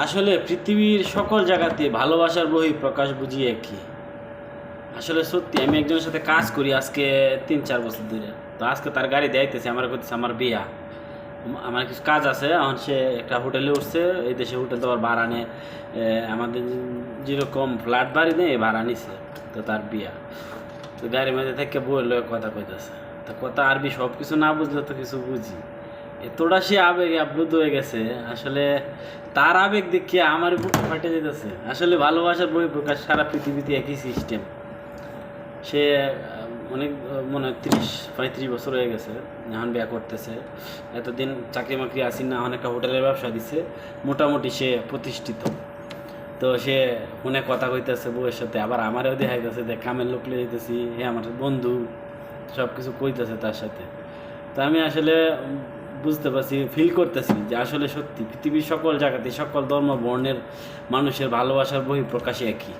আসলে পৃথিবীর সকল জায়গাতে ভালোবাসার বহিঃপ্রকাশ বুঝি একই। আসলে সত্যি আমি একজনের সাথে কাজ করি আজকে ৩-৪ বছর ধরে। তো আজকে তার গাড়ি দেখাইতেছে, আমার করতেছে আমার বিয়া। আমার কিছু কাজ আছে, এখন সে একটা হোটেলে উঠছে, এই দেশে হোটেল তো আবার ভাড়া নেয়। আমাদের যেরকম ফ্ল্যাট বাড়ি নেই ভাড়া নিছে, তো তার বিয়া। তো গাড়ির মধ্যে থেকে বই লয়ে কথা কইতেছে, তো কথা আরবি সব কিছু না বুঝলে তো কিছু বুঝি। এতটা সে আবেগে আপ্লুত হয়ে গেছে, আসলে তার আবেগ দেখিয়ে আমার বুক ফাটে যেতেছে। আসলে ভালোবাসার বহিঃপ্রকাশ সারা পৃথিবীতে একই সিস্টেম। সে অনেক মনে হয় ৩০-৩৫ বছর হয়ে গেছে, এখন বিয়া করতেছে। এতদিন চাকরি মাকরি আসি না, অনেকটা হোটেলের ব্যবসা দিছে, মোটামুটি সে প্রতিষ্ঠিত। তো সে ফোনে কথা কইতেছে বউয়ের সাথে, আবার আমারও দেখাইতেছে, দেখ কামের লোক লিয়ে যেতেছি, হ্যাঁ আমার বন্ধু, সব কিছু কইতেছে তার সাথে। তো আমি আসলে বুঝতে পারছি, ফিল করতেছি যে আসলে সত্যি পৃথিবীর সকল জায়গাতে সকল ধর্ম বর্ণের মানুষের ভালোবাসার বহিঃপ্রকাশই একই।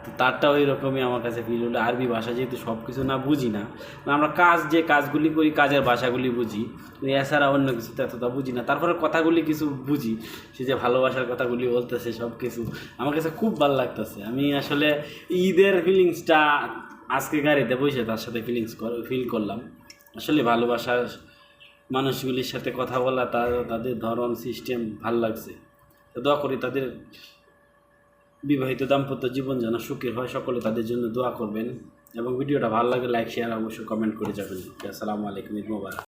তো তারটা ওই রকমই আমার কাছে ফিল হলো। আরবি ভাষা যেহেতু সব কিছু না বুঝি না, আমরা যে কাজগুলি করি কাজের ভাষাগুলি বুঝি, এছাড়া অন্য কিছু তো এতটা বুঝি না। তারপরে কথাগুলি কিছু বুঝি, সে যে ভালোবাসার কথাগুলি বলতেছে সব কিছু আমার কাছে খুব ভালো লাগতেছে। আমি আসলে ঈদের ফিলিংসটা আজকে গাড়িতে বসে তার সাথে ফিল করলাম। আসলে ভালোবাসার মানুষগুলির সাথে কথা বলা, তাদের ধরন সিস্টেম ভাল লাগছে। তো দোয়া করি তাদের বিবাহিত দাম্পত্য জীবন যেন সুখের হয়। সকলে তাদের জন্য দোয়া করবেন, এবং ভিডিওটা ভালো লাগে লাইক শেয়ার অবশ্যই কমেন্ট করে যাবেন। আসসালামু আলাইকুম, ঈদ মোবারক।